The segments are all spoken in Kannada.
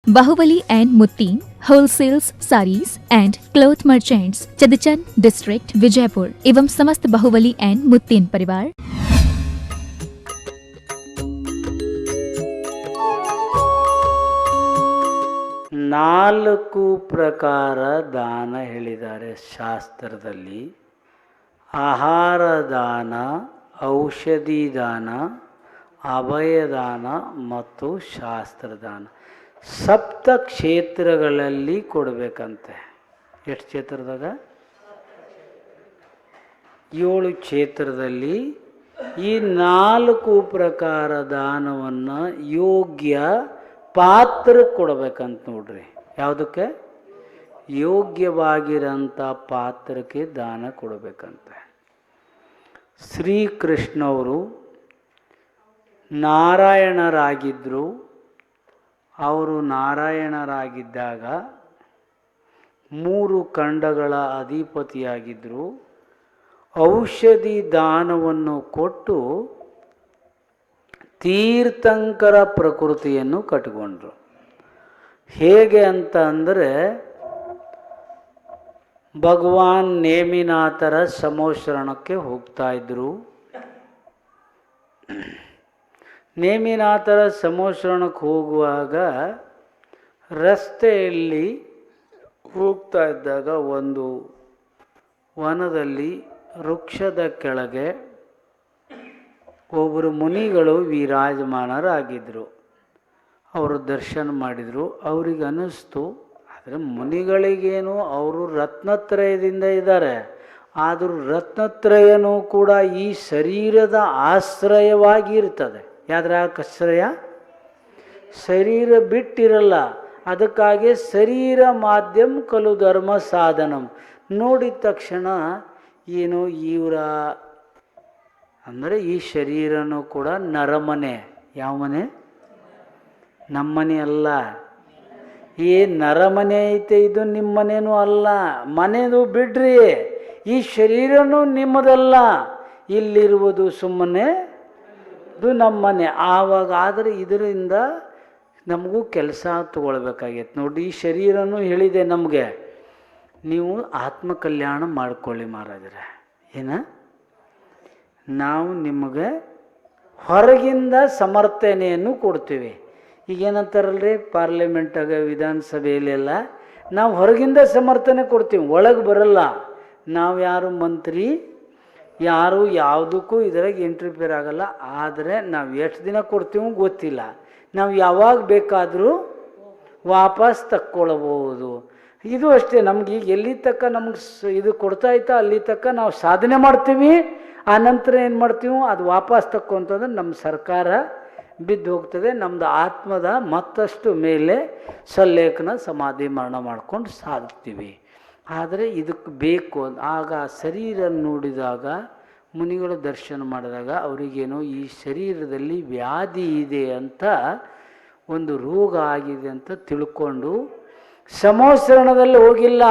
Baahubali and Muttin wholesales saris and cloth merchants, Chadchan district, Vijayapur एवं समस्त बाहुबली एंड मुत्तीन परिवार। ನಾಲ್ಕು ಪ್ರಕಾರ ದಾನ ಹೇಳಿದ್ದಾರೆ ಶಾಸ್ತ್ರದಲ್ಲಿ. ಆಹಾರ ದಾನ, ಔಷಧಿ ದಾನ, ಅಭಯದಾನ ಮತ್ತು ಶಾಸ್ತ್ರದಾನ. ಸಪ್ತ ಕ್ಷೇತ್ರಗಳಲ್ಲಿ ಕೊಡಬೇಕಂತೆ. ಎಷ್ಟು ಕ್ಷೇತ್ರದಾಗ? 7 ಕ್ಷೇತ್ರದಲ್ಲಿ ಈ 4 ಪ್ರಕಾರ ದಾನವನ್ನು ಯೋಗ್ಯ ಪಾತ್ರ ಕೊಡಬೇಕಂತ ನೋಡ್ರಿ. ಯಾವುದಕ್ಕೆ? ಯೋಗ್ಯವಾಗಿರೋಂಥ ಪಾತ್ರಕ್ಕೆ ದಾನ ಕೊಡಬೇಕಂತೆ. ಶ್ರೀಕೃಷ್ಣವರು ನಾರಾಯಣರಾಗಿದ್ದರು. ಅವರು ನಾರಾಯಣರಾಗಿದ್ದಾಗ 3 ಖಂಡಗಳ ಅಧಿಪತಿಯಾಗಿದ್ದರು. ಔಷಧಿ ದಾನವನ್ನು ಕೊಟ್ಟು ತೀರ್ಥಂಕರ ಪ್ರಕೃತಿಯನ್ನು ಕಟ್ಟಿಕೊಂಡ್ರು. ಹೇಗೆ ಅಂತ ಅಂದರೆ, ಭಗವಾನ್ ನೇಮಿನಾಥರ ಸಮೋಶ್ರಣಕ್ಕೆ ಹೋಗ್ತಾ ಇದ್ದರು. ನೇಮಿನಾಥರ ಸಮೋಶ್ರಣಕ್ಕೆ ಹೋಗುವಾಗ ರಸ್ತೆಯಲ್ಲಿ ಹೋಗ್ತಾ ಇದ್ದಾಗ ಒಂದು ವನದಲ್ಲಿ ವೃಕ್ಷದ ಕೆಳಗೆ ಒಬ್ಬರು ಮುನಿಗಳು ವಿರಾಜಮಾನರಾಗಿದ್ದರು. ಅವರು ದರ್ಶನ ಮಾಡಿದರು. ಅವ್ರಿಗೆ ಅನ್ನಿಸ್ತು, ಆದರೆ ಮುನಿಗಳಿಗೇನು, ಅವರು ರತ್ನತ್ರಯದಿಂದ ಇದ್ದಾರೆ. ಆದರೂ ರತ್ನತ್ರಯನೂ ಕೂಡ ಈ ಶರೀರದ ಆಶ್ರಯವಾಗಿ ಇರ್ತದೆ. ಯಾವ್ದ್ರ ಆಶ್ರಯ? ಶರೀರ ಬಿಟ್ಟಿರಲ್ಲ. ಅದಕ್ಕಾಗಿ ಶರೀರ ಮಾಧ್ಯಮ ಕಲು ಧರ್ಮ ಸಾಧನಂ. ನೋಡಿದ ತಕ್ಷಣ ಏನು ಇವರ ಅಂದರೆ ಈ ಶರೀರನೂ ಕೂಡ ನರಮನೆ. ಯಾವ ಮನೆ? ನಮ್ಮನೆ ಅಲ್ಲ. ಈ ನರಮನೆ ಐತೆ, ಇದು ನಿಮ್ಮ ಮನೇನೂ ಅಲ್ಲ. ಮನೆದು ಬಿಡ್ರಿ, ಈ ಶರೀರನೂ ನಿಮ್ಮದಲ್ಲ. ಇಲ್ಲಿರುವುದು ಸುಮ್ಮನೆ ಇದು ನಮ್ಮನೆ. ಆವಾಗ ಆದರೆ ಇದರಿಂದ ನಮಗೂ ಕೆಲಸ ತಗೊಳ್ಬೇಕಾಗೈತೆ ನೋಡಿ. ಈ ಶರೀರನೂ ಹೇಳಿದೆ ನಮಗೆ, ನೀವು ಆತ್ಮಕಲ್ಯಾಣ ಮಾಡಿಕೊಳ್ಳಿ ಮಹಾರಾಜರೇ. ಏನ? ನಾವು ನಿಮಗೆ ಹೊರಗಿಂದ ಸಮರ್ಥನೆಯನ್ನು ಕೊಡ್ತೀವಿ. ಈಗೇನಂತಾರಲ್ರಿ ಪಾರ್ಲಿಮೆಂಟಾಗ, ವಿಧಾನಸಭೆಯಲ್ಲೆಲ್ಲ ನಾವು ಹೊರಗಿಂದ ಸಮರ್ಥನೆ ಕೊಡ್ತೀವಿ, ಒಳಗೆ ಬರಲ್ಲ. ನಾವು ಯಾರು ಮಂತ್ರಿ, ಯಾರು ಯಾವುದಕ್ಕೂ ಇದ್ರಾಗ ಇಂಟರ್ಫಿಯರ್ ಆಗಲ್ಲ. ಆದರೆ ನಾವು ಎಷ್ಟು ದಿನ ಕೊಡ್ತೀವೋ ಗೊತ್ತಿಲ್ಲ. ನಾವು ಯಾವಾಗ ಬೇಕಾದರೂ ವಾಪಸ್ ತಕ್ಕೊಳ್ಬೋದು. ಇದು ಅಷ್ಟೇ. ನಮ್ಗೆ ಈಗ ಎಲ್ಲಿ ತಕ್ಕ ನಮ್ಗೆ ಇದು ಕೊಡ್ತಾ ಇತ್ತ ಅಲ್ಲಿ ತಕ್ಕ ನಾವು ಸಾಧನೆ ಮಾಡ್ತೀವಿ. ಆ ನಂತರ ಏನು ಮಾಡ್ತೀವಿ, ಅದು ವಾಪಸ್ ತಕ್ಕೊಂತಂದ್ರೆ ನಮ್ಮ ಸರ್ಕಾರ ಬಿದ್ದು ಹೋಗ್ತದೆ. ನಮ್ಮದು ಆತ್ಮದ ಮತ್ತಷ್ಟು ಮೇಲೆ ಸಲ್ಲೇಖನ ಸಮಾಧಿ ಮರಣ ಮಾಡ್ಕೊಂಡು ಸಾಗ್ತೀವಿ. ಆದರೆ ಇದಕ್ಕೆ ಬೇಕು. ಆಗ ಶರೀರ ನೋಡಿದಾಗ, ಮುನಿಗಳ ದರ್ಶನ ಮಾಡಿದಾಗ ಅವರಿಗೇನೋ ಈ ಶರೀರದಲ್ಲಿ ವ್ಯಾಧಿ ಇದೆ ಅಂತ, ಒಂದು ರೋಗ ಆಗಿದೆ ಅಂತ ತಿಳ್ಕೊಂಡು ಸಮೋಶ್ರಣದಲ್ಲಿ ಹೋಗಿಲ್ಲ,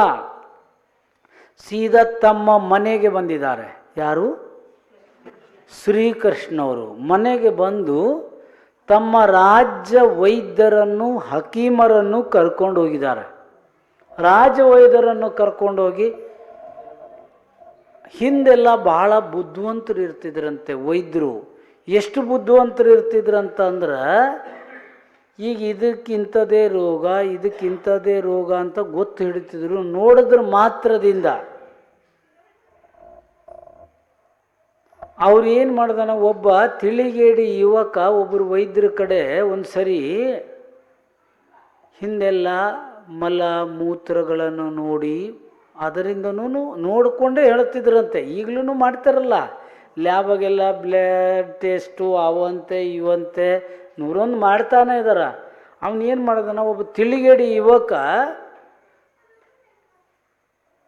ಸೀದಾ ತಮ್ಮ ಮನೆಗೆ ಬಂದಿದ್ದಾರೆ. ಯಾರು? ಶ್ರೀಕೃಷ್ಣವರು ಮನೆಗೆ ಬಂದು ತಮ್ಮ ರಾಜ್ಯ ವೈದ್ಯರನ್ನು, ಹಕೀಮರನ್ನು ಕರ್ಕೊಂಡು ಹೋಗಿದ್ದಾರೆ. ರಾಜವೈದ್ಯರನ್ನು ಕರ್ಕೊಂಡೋಗಿ, ಹಿಂದೆಲ್ಲ ಬಹಳ ಬುದ್ಧಿವಂತರು ಇರ್ತಿದ್ರಂತೆ ವೈದ್ಯರು. ಎಷ್ಟು ಬುದ್ಧಿವಂತರು ಇರ್ತಿದ್ರಂತಂದ್ರೆ, ಈಗ ಇದಕ್ಕಿಂಥದೇ ರೋಗ, ಇದಕ್ಕಿಂಥದೇ ರೋಗ ಅಂತ ಗೊತ್ತು ಹಿಡಿತಿದ್ರು ನೋಡಿದ್ರ ಮಾತ್ರದಿಂದ. ಅವ್ರು ಏನು ಮಾಡ್ದಾನ, ಒಬ್ಬ ತಿಳಿಗೇಡಿ ಯುವಕ ಒಬ್ಬರು ವೈದ್ಯರ ಕಡೆ ಒಂದು ಸರಿ ಹಿಂದೆಲ್ಲ ಮಲ ಮೂತ್ರಗಳನ್ನು ನೋಡಿ ಅದರಿಂದನೂ ನೋಡಿಕೊಂಡೇ ಹೇಳ್ತಿದ್ರಂತೆ. ಈಗಲೂ ಮಾಡ್ತಾರಲ್ಲ ಲ್ಯಾಬಾಗೆಲ್ಲ ಬ್ಲಡ್ ಟೆಸ್ಟು ಅವಂತೆ ಇವಂತೆ 101 ಮಾಡ್ತಾನೆ ಇದ್ದಾರೆ. ಅವನೇನು ಮಾಡ್ದಾನ, ಒಬ್ಬ ತಿಳಿಗೇಡಿ ಯುವಕ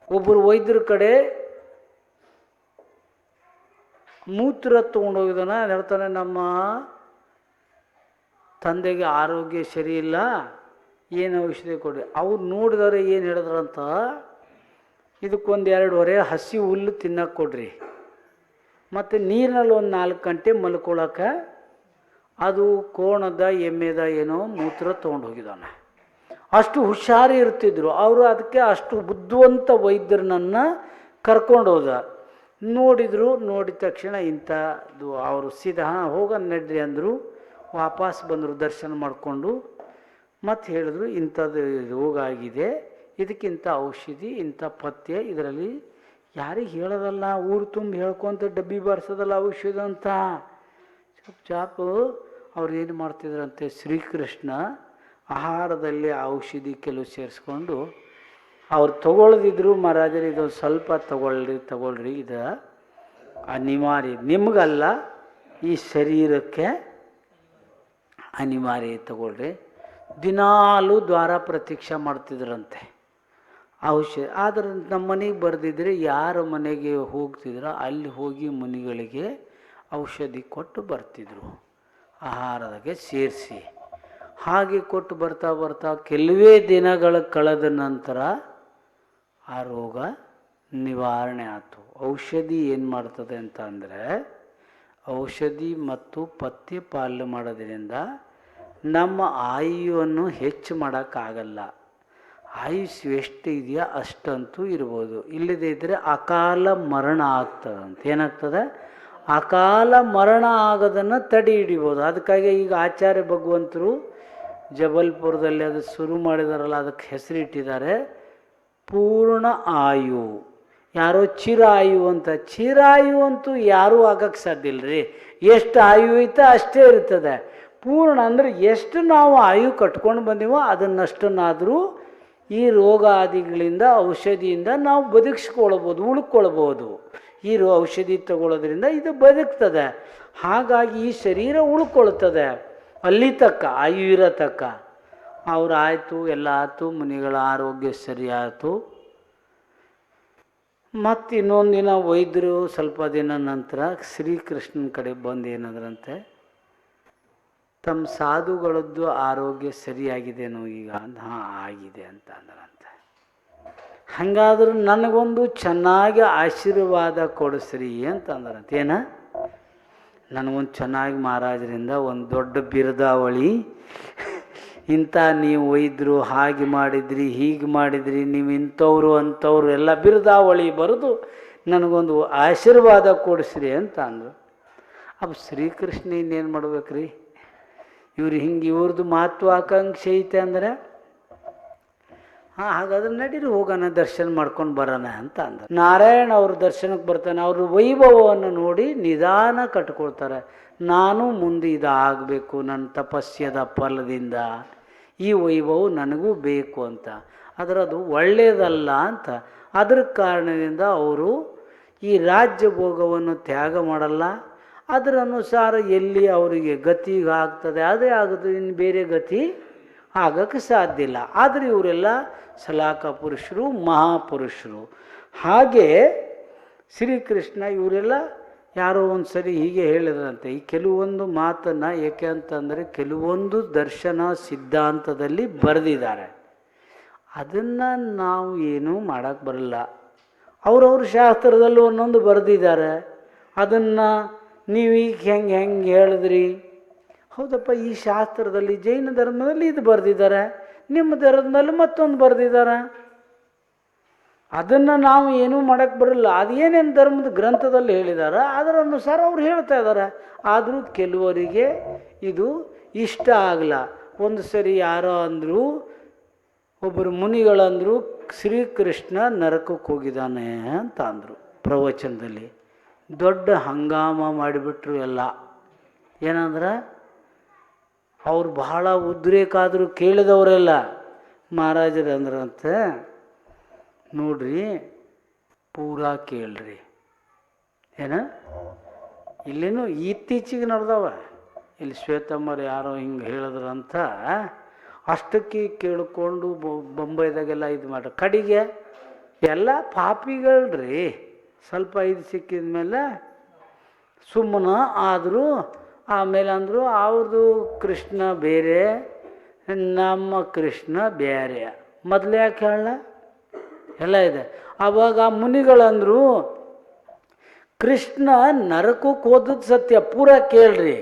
ಒಬ್ಬರು ವೈದ್ಯರ ಕಡೆ ಮೂತ್ರ ತೊಗೊಂಡೋಗಿದಾನ. ಹೇಳ್ತಾನೆ, ನಮ್ಮ ತಂದೆಗೆ ಆರೋಗ್ಯ ಸರಿ ಇಲ್ಲ, ಏನು ಔಷಧಿ ಕೊಡಿ. ಅವ್ರು ನೋಡಿದರೆ ಏನು ಹೇಳಿದ್ರಂತ, ಇದಕ್ಕೊಂದು 2 ಹೊರೆ ಹಸಿ ಹುಲ್ಲು ತಿನ್ನಕ್ಕೆ ಕೊಡ್ರಿ, ಮತ್ತು ನೀರಿನಲ್ಲಿ ಒಂದು 4 ಗಂಟೆ ಮಲ್ಕೊಳಕ್ಕೆ ಅದು ಕೋಣದ ಎಮ್ಮೆದ ಏನೋ ಮೂತ್ರ ತೊಗೊಂಡು ಹೋಗಿದ್ದಾನೆ. ಅಷ್ಟು ಹುಷಾರಿ ಇರ್ತಿದ್ರು ಅವರು. ಅದಕ್ಕೆ ಅಷ್ಟು ಬುದ್ಧಿವಂತ ವೈದ್ಯರನ್ನ ಕರ್ಕೊಂಡು ಹೋದ. ನೋಡಿದರು, ನೋಡಿದ ತಕ್ಷಣ ಇಂಥದ್ದು ಅವರು ಸೀದಾ ಹೋಗ ನಡ್ರಿ ಅಂದರು. ವಾಪಸ್ ಬಂದರು ದರ್ಶನ ಮಾಡಿಕೊಂಡು. ಮತ್ತು ಹೇಳಿದ್ರು ಇಂಥದ್ದು ರೋಗ ಆಗಿದೆ, ಇದಕ್ಕಿಂತ ಔಷಧಿ ಇಂಥ ಪಥ್ಯ ಇದರಲ್ಲಿ ಯಾರಿಗೆ ಹೇಳೋದಲ್ಲ, ಊರು ತುಂಬ ಹೇಳ್ಕೊಂತ ಡಬ್ಬಿ ಬಾರಿಸೋದಲ್ಲ ಔಷಧ ಅಂತ. ಚಾಪು ಅವ್ರು ಏನು ಮಾಡ್ತಿದ್ರಂತೆ, ಶ್ರೀಕೃಷ್ಣ ಆಹಾರದಲ್ಲಿ ಔಷಧಿ ಕೆಲವು ಸೇರಿಸ್ಕೊಂಡು ಅವ್ರು ತಗೊಳ್ದಿದ್ರು, ಮಹಾರಾಜರು ಇದು ಸ್ವಲ್ಪ ತಗೊಳ್ರಿ ಇದು ಅನಿವಾರ್ಯ, ನಿಮಗಲ್ಲ ಈ ಶರೀರಕ್ಕೆ ಅನಿವಾರ್ಯ ತಗೊಳ್ರಿ. ದಿನಾಲೂ ದ್ವಾರ ಪ್ರತೀಕ್ಷೆ ಮಾಡ್ತಿದ್ರಂತೆ ಔಷಧ. ಆದರೆ ನಮ್ಮ ಮನೆಗೆ ಬರೆದಿದ್ರೆ ಯಾರ ಮನೆಗೆ ಹೋಗ್ತಿದ್ರೋ ಅಲ್ಲಿ ಹೋಗಿ ಮುನಿಗಳಿಗೆ ಔಷಧಿ ಕೊಟ್ಟು ಬರ್ತಿದ್ರು, ಆಹಾರದಾಗೆ ಸೇರಿಸಿ. ಹಾಗೆ ಕೊಟ್ಟು ಬರ್ತಾ ಕೆಲವೇ ದಿನಗಳ ಕಳೆದ ನಂತರ ಆ ರೋಗ ನಿವಾರಣೆ ಆಯಿತು. ಔಷಧಿ ಏನು ಮಾಡ್ತದೆ ಅಂತ ಅಂದರೆ, ಔಷಧಿ ಮತ್ತು ಪಥ್ಯ ಪಾಲನೆ ಮಾಡೋದ್ರಿಂದ ನಮ್ಮ ಆಯುವನ್ನು ಹೆಚ್ಚು ಮಾಡೋಕ್ಕಾಗಲ್ಲ. ಆಯುಷ್ ಎಷ್ಟು ಇದೆಯಾ ಅಷ್ಟಂತೂ ಇರ್ಬೋದು, ಇಲ್ಲದೇ ಇದ್ದರೆ ಅಕಾಲ ಮರಣ ಆಗ್ತದಂತ. ಏನಾಗ್ತದೆ? ಅಕಾಲ ಮರಣ ಆಗೋದನ್ನು ತಡೆ ಹಿಡಿಬೋದು. ಅದಕ್ಕಾಗಿ ಈಗ ಆಚಾರ್ಯ ಭಗವಂತರು ಜಬಲ್ಪುರದಲ್ಲಿ ಅದು ಶುರು ಮಾಡಿದಾರಲ್ಲ, ಅದಕ್ಕೆ ಹೆಸರಿಟ್ಟಿದ್ದಾರೆ ಪೂರ್ಣ ಆಯು. ಯಾರೋ ಚಿರಾಯು ಅಂತ. ಚಿರಾಯು ಅಂತೂ ಯಾರೂ ಆಗಕ್ಕೆ ಸಾಧ್ಯ ಇಲ್ಲರಿ. ಎಷ್ಟು ಆಯು ಐತೆ ಅಷ್ಟೇ ಇರ್ತದೆ. ಪೂರ್ಣ ಅಂದರೆ ಎಷ್ಟು ನಾವು ಆಯು ಕಟ್ಕೊಂಡು ಬಂದೀವೋ ಅದನ್ನಷ್ಟನ್ನಾದರೂ ಈ ರೋಗ ಆದಿಗಳಿಂದ ಔಷಧಿಯಿಂದ ನಾವು ಬದುಕಿಸ್ಕೊಳ್ಬೋದು, ಉಳ್ಕೊಳ್ಬೋದು. ಈ ಔಷಧಿ ತಗೊಳ್ಳೋದ್ರಿಂದ ಇದು ಬದುಕ್ತದೆ. ಹಾಗಾಗಿ ಈ ಶರೀರ ಉಳ್ಕೊಳ್ತದೆ ಅಲ್ಲಿ ತಕ್ಕ, ಆಯು ಇರೋ ತಕ್ಕ. ಅವ್ರು ಆಯಿತು, ಎಲ್ಲ ಆಯ್ತು, ಮುನಿಗಳ ಆರೋಗ್ಯ ಸರಿ ಆಯಿತು. ಮತ್ತು ಇನ್ನೊಂದು ದಿನ ವೈದ್ಯರು ಸ್ವಲ್ಪ ದಿನ ನಂತರ ಶ್ರೀಕೃಷ್ಣನ ಕಡೆ ಬಂದು ಏನಂದ್ರಂತೆ, ತಮ್ಮ ಸಾಧುಗಳದ್ದು ಆರೋಗ್ಯ ಸರಿಯಾಗಿದೆನೋ ಈಗ? ಹಾಂ ಆಗಿದೆ ಅಂತ ಅಂದ್ರಂತೆ. ಹಾಗಾದ್ರೆ ನನಗೊಂದು ಚೆನ್ನಾಗಿ ಆಶೀರ್ವಾದ ಕೊಡಿಸ್ರಿ ಅಂತ ಅಂದ್ರಂತೆ. ಏನ? ನನಗೊಂದು ಚೆನ್ನಾಗಿ ಮಹಾರಾಜರಿಂದ ಒಂದು ದೊಡ್ಡ ಬಿರುದಾವಳಿ, ಇಂಥ ನೀವು ಒಯ್ದರು, ಹಾಗೆ ಮಾಡಿದ್ರಿ, ಹೀಗೆ ಮಾಡಿದ್ರಿ, ನೀವು ಇಂಥವ್ರು ಅಂಥವ್ರು ಎಲ್ಲ ಬಿರುದಾವಳಿ ಬರೆದು ನನಗೊಂದು ಆಶೀರ್ವಾದ ಕೊಡಿಸ್ರಿ ಅಂತ ಅಂದರು. ಅಪ್ಪ ಶ್ರೀಕೃಷ್ಣ ಇನ್ನೇನು ಮಾಡ್ಬೇಕ್ರಿ, ಇವ್ರದ್ದು ಮಹತ್ವಾಕಾಂಕ್ಷೆ ಐತೆ ಅಂದರೆ, ಹಾಗಾದ್ರೆ ನಡೀರಿ ಹೋಗೋಣ, ದರ್ಶನ ಮಾಡ್ಕೊಂಡು ಬರೋಣ ಅಂತ ಅಂದ. ನಾರಾಯಣ ಅವ್ರ ದರ್ಶನಕ್ಕೆ ಬರ್ತಾನೆ. ಅವ್ರ ವೈಭವವನ್ನು ನೋಡಿ ನಿಧಾನ ಕಟ್ಕೊಳ್ತಾರೆ. ನಾನು ಮುಂದೆ ಇದಾಗಬೇಕು, ನನ್ನ ತಪಸ್ಯದ ಫಲದಿಂದ ಈ ವೈಭವ ನನಗೂ ಬೇಕು ಅಂತ. ಆದರೆ ಅದು ಒಳ್ಳೆಯದಲ್ಲ ಅಂತ. ಅದರ ಕಾರಣದಿಂದ ಅವರು ಈ ರಾಜ್ಯ ಭೋಗವನ್ನು ತ್ಯಾಗ ಮಾಡಲ್ಲ. ಅದರ ಅನುಸಾರ ಎಲ್ಲಿ ಅವರಿಗೆ ಗತಿ ಆಗ್ತದೆ ಅದೇ ಆಗೋದು, ಇನ್ನು ಬೇರೆ ಗತಿ ಆಗೋಕ್ಕೆ ಸಾಧ್ಯ ಇಲ್ಲ. ಆದರೆ ಇವರೆಲ್ಲ ಸಲಾಕ ಪುರುಷರು, ಮಹಾಪುರುಷರು. ಹಾಗೆ ಶ್ರೀಕೃಷ್ಣ ಇವರೆಲ್ಲ ಯಾರೋ ಒಂದು ಸರಿ ಹೀಗೆ ಹೇಳಿದ್ರಂತೆ. ಈ ಕೆಲವೊಂದು ಮಾತನ್ನು ಏಕೆ ಅಂತಂದರೆ ಕೆಲವೊಂದು ದರ್ಶನ ಸಿದ್ಧಾಂತದಲ್ಲಿ ಬರೆದಿದ್ದಾರೆ, ಅದನ್ನು ನಾವು ಏನೂ ಮಾಡೋಕ್ಕೆ ಬರಲ್ಲ. ಅವ್ರವ್ರ ಶಾಸ್ತ್ರದಲ್ಲೂ ಒಂದೊಂದು ಬರೆದಿದ್ದಾರೆ. ಅದನ್ನು ನೀವೀಗ ಹೆಂಗೆ ಹೇಳಿದ್ರಿ? ಹೌದಪ್ಪ, ಈ ಶಾಸ್ತ್ರದಲ್ಲಿ ಜೈನ ಧರ್ಮದಲ್ಲಿ ಇದು ಬರೆದಿದ್ದಾರೆ, ನಿಮ್ಮ ಧರ್ಮದಲ್ಲಿ ಮತ್ತೊಂದು ಬರೆದಿದ್ದಾರೆ. ಅದನ್ನು ನಾವು ಏನೂ ಮಾಡೋಕ್ಕೆ ಬರಲ್ಲ. ಅದೇನೇನು ಧರ್ಮದ ಗ್ರಂಥದಲ್ಲಿ ಹೇಳಿದ್ದಾರೆ ಅದರ ಅನುಸಾರ ಅವ್ರು ಹೇಳ್ತಾ ಇದ್ದಾರೆ. ಆದರೂ ಕೆಲವರಿಗೆ ಇದು ಇಷ್ಟ ಆಗಲ್ಲ. ಒಂದು ಸರಿ ಯಾರೋ ಅಂದರು, ಒಬ್ಬರು ಮುನಿಗಳಂದರು, ಶ್ರೀಕೃಷ್ಣ ನರಕಕ್ಕೆ ಹೋಗಿದ್ದಾನೆ ಅಂತ ಅಂದರು ಪ್ರವಚನದಲ್ಲಿ. ದೊಡ್ಡ ಹಂಗಾಮ ಮಾಡಿಬಿಟ್ರು ಎಲ್ಲ. ಏನಂದ್ರೆ ಅವ್ರು ಬಹಳ ಉದ್ರೇಕ ಆದರೂ ಕೇಳಿದವರೆಲ್ಲ. ಮಹಾರಾಜರು ಅಂದ್ರಂತೆ, ನೋಡ್ರಿ ಪೂರಾ ಕೇಳ್ರಿ. ಏನ ಇಲ್ಲೇನು ಇತ್ತೀಚೆಗೆ ನಡೆದವ, ಇಲ್ಲಿ ಶ್ವೇತಮ್ಮರು ಯಾರೋ ಹಿಂಗೆ ಹೇಳಿದ್ರಂತ ಅಷ್ಟಕ್ಕೆ ಕೇಳಿಕೊಂಡು ಬೊಂಬೈದಾಗೆಲ್ಲ ಇದು ಮಾಡ್ರಿ. ಕಡೆಗೆ ಎಲ್ಲ ಪಾಪಿಗಳ್ರಿ. ಸ್ವಲ್ಪ ಇದು ಸಿಕ್ಕಿದ ಮೇಲೆ ಸುಮ್ಮನೆ ಆದರೂ ಆಮೇಲೆ ಅಂದರು ಅವ್ರದ್ದು ಕೃಷ್ಣ ಬೇರೆ, ನಮ್ಮ ಕೃಷ್ಣ ಬೇರೆ. ಮೊದಲು ಯಾಕೆ ಹೇಳ ಎಲ್ಲ ಇದೆ. ಆವಾಗ ಮುನಿಗಳಂದರು, ಕೃಷ್ಣ ನರಕಕ್ಕೆ ಹೋದದ್ದು ಸತ್ಯ, ಪೂರ ಕೇಳ್ರಿ.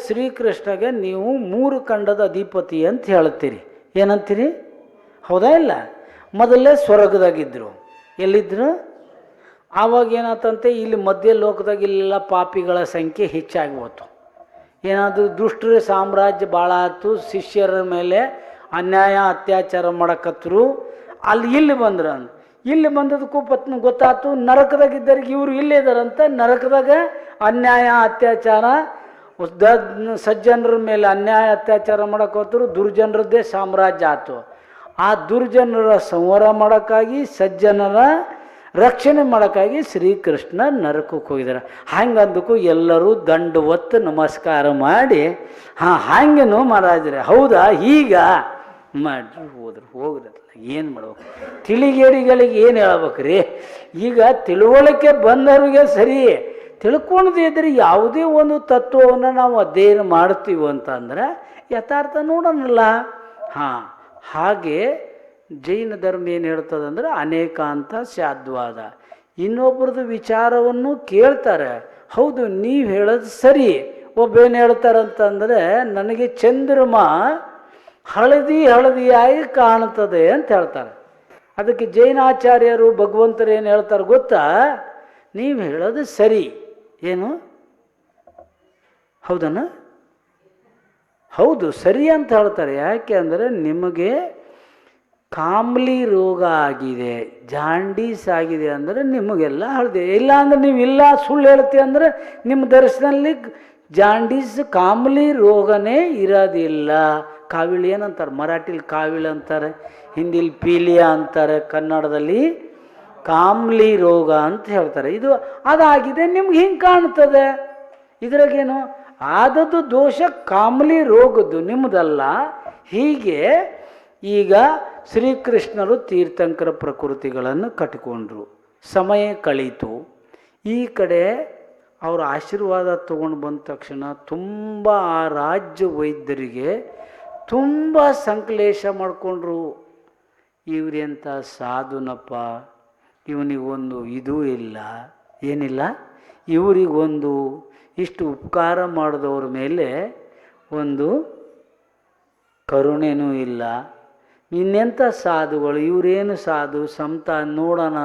ಶ್ರೀಕೃಷ್ಣಗೆ ನೀವು 3 ಖಂಡದ ಅಧಿಪತಿ ಅಂತ ಹೇಳ್ತೀರಿ. ಏನಂತೀರಿ? ಹೌದಾ ಇಲ್ಲ? ಮೊದಲೇ ಸ್ವರ್ಗದಾಗಿದ್ದರು. ಎಲ್ಲಿದ್ದರು? ಆವಾಗ ಏನಾತಂತೆ, ಇಲ್ಲಿ ಮಧ್ಯ ಲೋಕದಾಗ ಇಲ್ಲೆಲ್ಲ ಪಾಪಿಗಳ ಸಂಖ್ಯೆ ಹೆಚ್ಚಾಗಿ ಹೋಯ್ತು. ಏನಾದರೂ ದುಷ್ಟರ ಸಾಮ್ರಾಜ್ಯ ಭಾಳ ಆಯ್ತು, ಶಿಷ್ಯರ ಮೇಲೆ ಅನ್ಯಾಯ ಅತ್ಯಾಚಾರ ಮಾಡಕತ್ತರು. ಇಲ್ಲಿ ಬಂದ್ರ. ಇಲ್ಲಿ ಬಂದದಕ್ಕೂ ಗೊತ್ತಾಯ್ತು, ನರಕದಾಗಿದ್ದರಿಗೆ ಇವರು ಇಲ್ಲೇ ಇದ್ದಾರಂತ. ನರಕದಾಗ ಅನ್ಯಾಯ ಅತ್ಯಾಚಾರ, ಸಜ್ಜನರ ಮೇಲೆ ಅನ್ಯಾಯ ಅತ್ಯಾಚಾರ ಮಾಡಕೋತರು. ದುರ್ಜನರದ್ದೇ ಸಾಮ್ರಾಜ್ಯ ಆಯ್ತು. ಆ ದುರ್ಜನರ ಸಂಹಾರ ಮಾಡೋಕ್ಕಾಗಿ, ಸಜ್ಜನರ ರಕ್ಷಣೆ ಮಾಡೋಕ್ಕಾಗಿ ಶ್ರೀಕೃಷ್ಣ ನರಕಕ್ಕೆ ಹೋಗಿದ್ದಾರೆ. ಹಂಗಂದಕ್ಕೂ ಎಲ್ಲರೂ ದಂಡವತ್ತು ನಮಸ್ಕಾರ ಮಾಡಿ, ಹಾಗೇನು ಮಹಾರಾಜರೇ ಹೌದಾ ಈಗ ಮಾಡ್ರಿ ಹೋಗ್ರಲ್ಲ. ಏನು ಮಾಡ್ಬೇಕು? ತಿಳಿಗೇಡಿಗಳಿಗೆ ಏನು ಹೇಳ್ಬೇಕ್ರಿ? ಈಗ ತಿಳುವಳಿಕೆ ಬಂದವ್ರಿಗೆ ಸರಿ, ತಿಳ್ಕೊಂಡದೇ ಇದ್ರೆ ಯಾವುದೇ ಒಂದು ತತ್ವವನ್ನು ನಾವು ಅಧ್ಯಯನ ಮಾಡ್ತೀವಿ ಅಂತಂದ್ರೆ ಯಥಾರ್ಥ ನೋಡೋಣಲ್ಲ. ಹಾಗೆ ಜೈನ ಧರ್ಮ ಏನು ಹೇಳ್ತದಂದ್ರೆ ಅನೇಕಾಂತ ಶಾದ್ವಾದ. ಇನ್ನೊಬ್ಬರದ್ದು ವಿಚಾರವನ್ನು ಕೇಳ್ತಾರೆ. ಹೌದು ನೀವು ಹೇಳೋದು ಸರಿ. ಒಬ್ಬೇನು ಹೇಳ್ತಾರಂತಂದರೆ, ನನಗೆ ಚಂದ್ರಮ ಹಳದಿಯಾಗಿ ಕಾಣ್ತದೆ ಅಂತ ಹೇಳ್ತಾರೆ. ಅದಕ್ಕೆ ಜೈನಾಚಾರ್ಯರು ಭಗವಂತರು ಏನು ಹೇಳ್ತಾರೆ ಗೊತ್ತಾ? ನೀವು ಹೇಳೋದು ಸರಿ. ಏನು? ಹೌದನ? ಹೌದು ಸರಿ ಅಂತ ಹೇಳ್ತಾರೆ. ಯಾಕೆ ಅಂದರೆ ನಿಮಗೆ ಕಾಮ್ಲಿ ರೋಗ ಆಗಿದೆ, ಜಾಂಡೀಸ್ ಆಗಿದೆ ಅಂದರೆ ನಿಮಗೆಲ್ಲ ಹಳದಿ. ಇಲ್ಲ ಅಂದರೆ ನೀವು ಇಲ್ಲ ಸುಳ್ಳು ಹೇಳ್ತೀವಿ ಅಂದರೆ ನಿಮ್ಮ ದರ್ಶನಲ್ಲಿ ಜಾಂಡೀಸ್ ಕಾಮ್ಲಿ ರೋಗನೇ ಇರೋದಿಲ್ಲ. ಕಾವಿಳಿ ಏನಂತಾರೆ? ಮರಾಠಿಲಿ ಕಾವಿಳಿ ಅಂತಾರೆ, ಹಿಂದಿಲಿ ಪೀಲಿಯಾ ಅಂತಾರೆ, ಕನ್ನಡದಲ್ಲಿ ಕಾಮ್ಲಿ ರೋಗ ಅಂತ ಹೇಳ್ತಾರೆ. ಇದು ಅದಾಗಿದೆ, ನಿಮ್ಗೆ ಹಿಂಗೆ ಕಾಣ್ತದೆ. ಇದ್ರಾಗೇನು? ಆದದ್ದು ದೋಷ ಕಾಮ್ಲಿ ರೋಗದ್ದು, ನಿಮ್ಮದಲ್ಲ. ಹೀಗೆ ಈಗ ಶ್ರೀಕೃಷ್ಣರು ತೀರ್ಥಂಕರ ಪ್ರಕೃತಿಗಳನ್ನು ಕಟ್ಟಿಕೊಂಡ್ರು. ಸಮಯ ಕಳೀತು. ಈ ಕಡೆ ಅವರ ಆಶೀರ್ವಾದ ತಗೊಂಡು ಬಂದ ತಕ್ಷಣ ತುಂಬ ಆ ರಾಜ್ಯ ವೈದ್ಯರಿಗೆ ತುಂಬ ಸಂಕ್ಲೇಶ ಮಾಡಿಕೊಂಡ್ರು. ಇವ್ರೆಂಥ ಸಾಧುನಪ್ಪ, ಇವನಿಗೊಂದು ಇದೂ ಇಲ್ಲ, ಏನಿಲ್ಲ, ಇವರಿಗೊಂದು ಇಷ್ಟು ಉಪಕಾರ ಮಾಡಿದವ್ರ ಮೇಲೆ ಒಂದು ಕರುಣೆನೂ ಇಲ್ಲ. ಇನ್ನೆಂಥ ಸಾಧುಗಳು, ಇವರೇನು ಸಾಧು ಸಂತ ನೋಡೋಣ.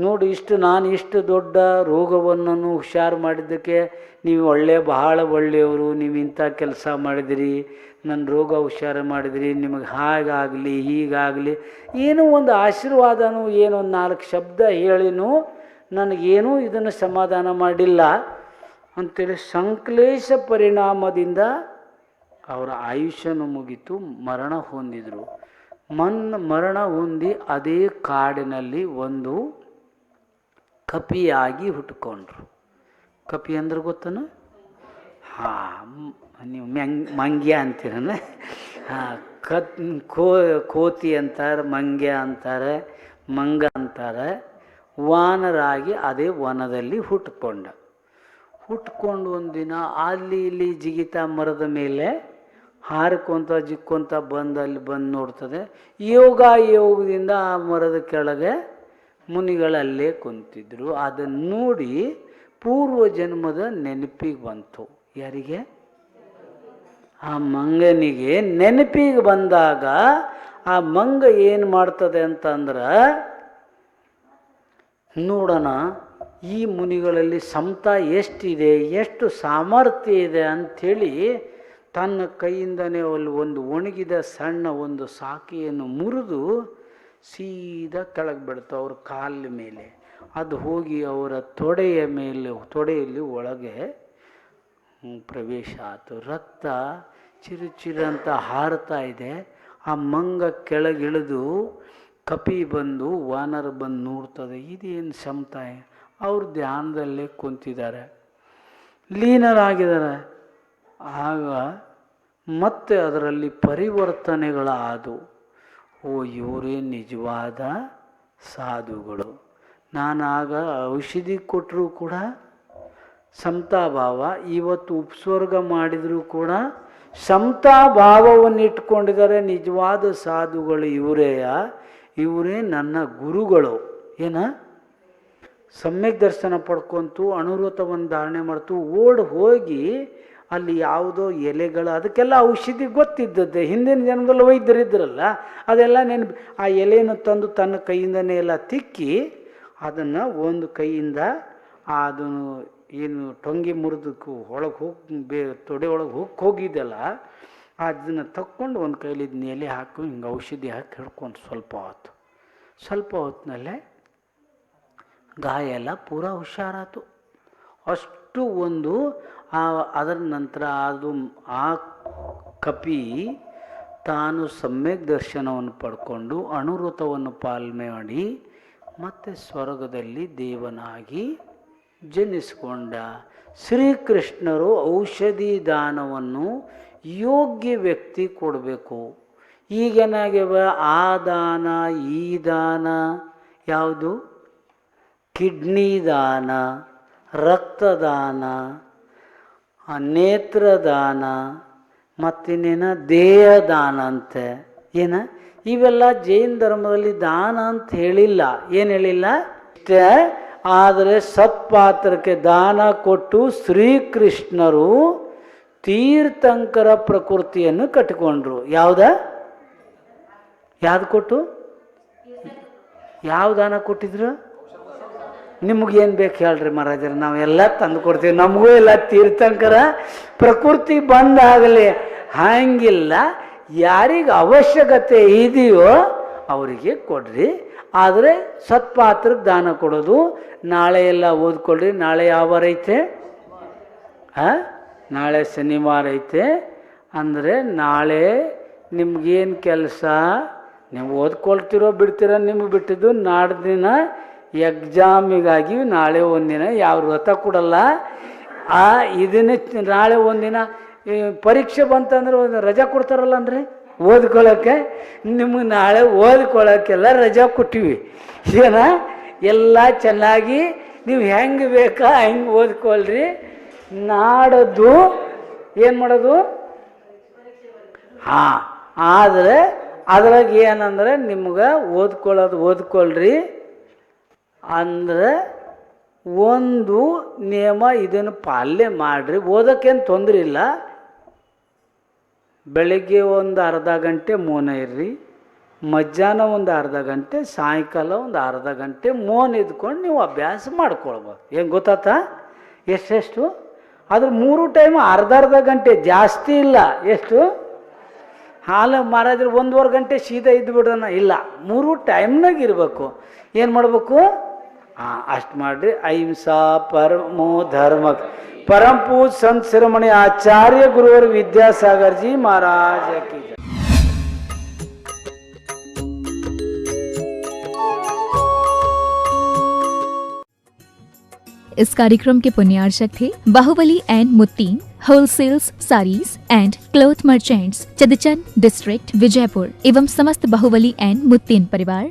ನೋಡಿ ನಾನು ಇಷ್ಟು ದೊಡ್ಡ ರೋಗವನ್ನು ಹುಷಾರು ಮಾಡಿದ್ದಕ್ಕೆ ನೀವು ಬಹಳ ಒಳ್ಳೆಯವರು, ನೀವು ಇಂಥ ಕೆಲಸ ಮಾಡಿದಿರಿ, ನನ್ನ ರೋಗ ಹುಷಾರು ಮಾಡಿದಿರಿ, ನಿಮಗೆ ಹಾಗಾಗಲಿ ಹೀಗಾಗಲಿ, ಏನೋ ಒಂದು ಆಶೀರ್ವಾದನೂ ಏನೋ ಒಂದು 4 ಶಬ್ದ ಹೇಳಿನೂ ನನಗೇನೂ ಇದನ್ನು ಸಮಾಧಾನ ಮಾಡಿಲ್ಲ ಅಂತೇಳಿ ಸಂಕ್ಲೇಶ ಪರಿಣಾಮದಿಂದ ಅವರ ಆಯುಷ್ಯನು ಮುಗಿತು, ಮರಣ ಹೊಂದಿದರು. ಮರಣ ಹೊಂದಿ ಅದೇ ಕಾಡಿನಲ್ಲಿ ಒಂದು ಕಪಿಯಾಗಿ ಹುಟ್ಕೊಂಡ್ರು. ಕಪಿ ಅಂದ್ರೆ ಗೊತ್ತನ? ನೀವು ಮಂಗ್ಯ ಅಂತೀರನ? ಕೋತಿ ಅಂತಾರೆ, ಮಂಗ್ಯ ಅಂತಾರೆ, ಮಂಗ ಅಂತಾರೆ. ವಾನರಾಗಿ ಅದೇ ವನದಲ್ಲಿ ಹುಟ್ಕೊಂಡು ಒಂದಿನ ಅಲ್ಲಿ ಇಲ್ಲಿ ಜಿಗಿತ ಮರದ ಮೇಲೆ ಹಾರಿಕೊಂತ ಜಿಕ್ಕೊಂತ ಅಲ್ಲಿ ಬಂದು ನೋಡ್ತದೆ. ಯೋಗದಿಂದ ಆ ಮರದ ಕೆಳಗೆ ಮುನಿಗಳಲ್ಲೇ ಕುಂತಿದ್ರು. ಅದನ್ನು ನೋಡಿ ಪೂರ್ವ ಜನ್ಮದ ನೆನಪಿಗೆ ಬಂತು. ಯಾರಿಗೆ? ಆ ಮಂಗನಿಗೆ ನೆನಪಿಗೆ ಬಂದಾಗ ಆ ಮಂಗ ಏನು ಮಾಡ್ತದೆ ಅಂತಂದ್ರೆ, ನೋಡೋಣ ಈ ಮುನಿಗಳಲ್ಲಿ ಸಮತ ಎಷ್ಟಿದೆ, ಎಷ್ಟು ಸಾಮರ್ಥ್ಯ ಇದೆ ಅಂಥೇಳಿ ತನ್ನ ಕೈಯಿಂದನೇ ಅಲ್ಲಿ ಒಂದು ಒಣಗಿದ ಸಣ್ಣ ಒಂದು ಸಾಕಿಯನ್ನು ಮುರಿದು ಸೀದಾ ಕೆಳಗೆ ಬಿಡ್ತು ಅವ್ರ ಕಾಲ ಮೇಲೆ. ಅದು ಹೋಗಿ ಅವರ ತೊಡೆಯಲ್ಲಿ ಒಳಗೆ ಪ್ರವೇಶ ಆಯಿತು. ರಕ್ತ ಚಿರುಚಿರಂತ ಹಾರ್ತಾ ಇದೆ. ಆ ಮಂಗ ಕೆಳಗಿಳಿದು ಕಪಿ ಬಂದು ವಾನರ ಬಂದು ನೋಡ್ತದೆ, ಇದೇನು ಸಮತಾಯ. ಅವರು ಧ್ಯಾನದಲ್ಲೇ ಕುಂತಿದ್ದಾರೆ, ಲೀನರಾಗಿದ್ದಾರೆ. ಆಗ ಮತ್ತೆ ಅದರಲ್ಲಿ ಪರಿವರ್ತನೆಗಳಾದವು. ಇವರೇ ನಿಜವಾದ ಸಾಧುಗಳು. ನಾನಾಗ ಔಷಧಿ ಕೊಟ್ಟರೂ ಕೂಡ ಸಮತಾಭಾವ, ಇವತ್ತು ಉಪಸ್ವರ್ಗ ಮಾಡಿದರೂ ಕೂಡ ಸಮತಾಭಾವವನ್ನು ಇಟ್ಕೊಂಡಿದ್ದಾರೆ. ನಿಜವಾದ ಸಾಧುಗಳು ಇವರೇ ನನ್ನ ಗುರುಗಳು. ಸಮ್ಯಕ್ ದರ್ಶನ ಪಡ್ಕೊಂತು ಅನುವ್ರತವನ್ನು ಧಾರಣೆ ಮಾಡ್ತು ಹೋಗಿ ಅಲ್ಲಿ ಯಾವುದೋ ಎಲೆಗಳು ಅದಕ್ಕೆಲ್ಲ ಔಷಧಿ ಗೊತ್ತಿದ್ದದ್ದೆ. ಹಿಂದಿನ ಜನ್ಮದಲ್ಲಿ ವೈದ್ಯರಿದ್ರಲ್ಲ, ಅದೆಲ್ಲ ನೆನಪು. ಆ ಎಲೆಯನ್ನು ತಂದು ತನ್ನ ಕೈಯಿಂದನೇ ಎಲ್ಲ ತಿಕ್ಕಿ ಅದನ್ನು ಒಂದು ಕೈಯಿಂದ ಅದನ್ನು ಏನು ಟೊಂಗಿ ಮುರಿದಕ್ಕೂ ಒಳಗೆ ಹೋಗಿ ತೊಡೆ ಒಳಗೆ ಹೋಗಿದ್ದೆಲ್ಲ ಅದನ್ನು ತಕ್ಕೊಂಡು ಒಂದು ಕೈಲಿ ಎಲೆ ಹಾಕಿ ಹಿಂಗೆ ಔಷಧಿ ಹಾಕಿ ಹಿಡ್ಕೊಂಡು ಸ್ವಲ್ಪ ಹೊತ್ತಿನಲ್ಲೇ ಗಾಯ ಎಲ್ಲ ಪೂರ ಹುಷಾರಾತು. ಅಷ್ಟು ಒಂದು ಅದರ ನಂತರ ಆ ಕಪಿ ತಾನು ಸಮ್ಯಕ್ ದರ್ಶನವನ್ನು ಪಡ್ಕೊಂಡು ಅನುವೃತವನ್ನು ಪಾಲನೆ ಮಾಡಿ ಮತ್ತೆ ಸ್ವರ್ಗದಲ್ಲಿ ದೇವನಾಗಿ ಜನಿಸಿಕೊಂಡ. ಶ್ರೀಕೃಷ್ಣರು ಔಷಧಿ ದಾನವನ್ನು ಯೋಗ್ಯ ವ್ಯಕ್ತಿ ಕೊಡಬೇಕು. ಈಗೇನಾಗ್ಯವ ಆ ದಾನ ಈ ದಾನ ಯಾವುದು? ಕಿಡ್ನಿ ದಾನ, ರಕ್ತದಾನ, ನೇತ್ರದಾನ, ಮತ್ತಿನ್ನೇನ ದೇಹದಾನ ಅಂತೆ. ಏನ ಇವೆಲ್ಲ ಜೈನ ಧರ್ಮದಲ್ಲಿ ದಾನ ಅಂತ ಹೇಳಿಲ್ಲ. ಏನು ಹೇಳಿಲ್ಲ ಇಷ್ಟೇ. ಆದರೆ ಸತ್ಪಾತ್ರಕ್ಕೆ ದಾನ ಕೊಟ್ಟು ಶ್ರೀಕೃಷ್ಣರು ತೀರ್ಥಂಕರ ಪ್ರಕೃತಿಯನ್ನು ಕಟ್ಟಿಕೊಂಡ್ರು. ಯಾವ್ದು ಕೊಟ್ಟು ಯಾವ ದಾನ ಕೊಟ್ಟಿದ್ರು? ನಿಮಗೇನು ಬೇಕು ಹೇಳ್ರಿ ಮಹಾರಾಜರು, ನಾವೆಲ್ಲ ತಂದು ಕೊಡ್ತೀವಿ. ನಮಗೂ ಎಲ್ಲ ತೀರ್ಥಂಕರ ಪ್ರಕೃತಿ ಬಂದಾಗಲಿ. ಹಂಗಿಲ್ಲ, ಯಾರಿಗೆ ಅವಶ್ಯಕತೆ ಇದೆಯೋ ಅವರಿಗೆ ಕೊಡ್ರಿ. ಆದರೆ ಸತ್ಪಾತ್ರಕ್ಕೆ ದಾನ ಕೊಡೋದು. ನಾಳೆ ಎಲ್ಲ ಓದ್ಕೊಳ್ರಿ. ನಾಳೆ ಯಾವ ವಾರ ಐತೆ? ನಾಳೆ ಶನಿವಾರ ಐತೆ. ಅಂದರೆ ನಾಳೆ ನಿಮ್ಗೇನು ಕೆಲಸ, ನೀವು ಓದ್ಕೊಳ್ತಿರೋ ಬಿಡ್ತೀರೋ ನಿಮ್ಗೆ ಬಿಟ್ಟಿದ್ದು. ನಾಡ್ದಿನ ಎಕ್ಸಾಮಿಗಾಗಿ ನಾಳೆ ಒಂದಿನ ಯಾವ ವ್ರತ ಕೊಡಲ್ಲ. ಇದನ್ನೇ ನಾಳೆ ಒಂದಿನ ಪರೀಕ್ಷೆ ಬಂತಂದ್ರೆ ಒಂದು ರಜಾ ಕೊಡ್ತಾರಲ್ಲ ಅಂದರೆ ಓದ್ಕೊಳ್ಳೋಕ್ಕೆ. ನಿಮಗೆ ನಾಳೆ ಓದ್ಕೊಳ್ಳೋಕ್ಕೆಲ್ಲ ರಜಾ ಕೊಟ್ಟಿವಿ. ಎಲ್ಲ ಚೆನ್ನಾಗಿ ನೀವು ಹೆಂಗೆ ಬೇಕಾ ಹೆಂಗೆ ಓದ್ಕೊಳ್ರಿ. ನಾಡದ್ದು ಏನು ಮಾಡೋದು? ಆದರೆ ಅದ್ರಾಗ ಏನಂದ್ರೆ ನಿಮ್ಗೆ ಓದ್ಕೊಳ್ರಿ. ಅಂದರೆ ಒಂದು ನಿಯಮ, ಇದನ್ನು ಪಾಲನೆ ಮಾಡಿರಿ. ಓದೋಕ್ಕೇನು ತೊಂದರೆ ಇಲ್ಲ. ಬೆಳಗ್ಗೆ ಒಂದು ಅರ್ಧ ಗಂಟೆ ಮೌನ ಇರ್ರಿ, ಮಧ್ಯಾಹ್ನ ಒಂದು ಅರ್ಧ ಗಂಟೆ, ಸಾಯಂಕಾಲ ಒಂದು ಅರ್ಧ ಗಂಟೆ ಮೌನ ಇದ್ಕೊಂಡು ನೀವು ಅಭ್ಯಾಸ ಮಾಡ್ಕೊಳ್ಬೋದು. ಏನು ಗೊತ್ತಾತ? ಎಷ್ಟೆಷ್ಟು? ಅದ್ರ 3 ಟೈಮ್ ಅರ್ಧ ಗಂಟೆ, ಜಾಸ್ತಿ ಇಲ್ಲ. ಎಷ್ಟು? ಹಾಲು ಮಹಾರಾಜರು 1.5 ಗಂಟೆ ಸೀದಾ ಇದ್ದುಬಿಡೋಣ ಇಲ್ಲ, 3 ಟೈಮ್ನಾಗ ಇರಬೇಕು. ಏನು ಮಾಡಬೇಕು? ಅಷ್ಟು ಮಾಡಿರಿ. ಅಹಿಂಸಾ ಪರಮೋ ಧರ್ಮ. परम पूज संत शिरोमणि आचार्य गुरुवर विद्यासागर जी महाराज की जय। इस कार्यक्रम के पुण्यार्चक थे Bahubali and Muttin wholesales saris and cloth merchants, Chadchan district, Vijayapur एवं समस्त बाहुबली एंड मुत्तीन परिवार।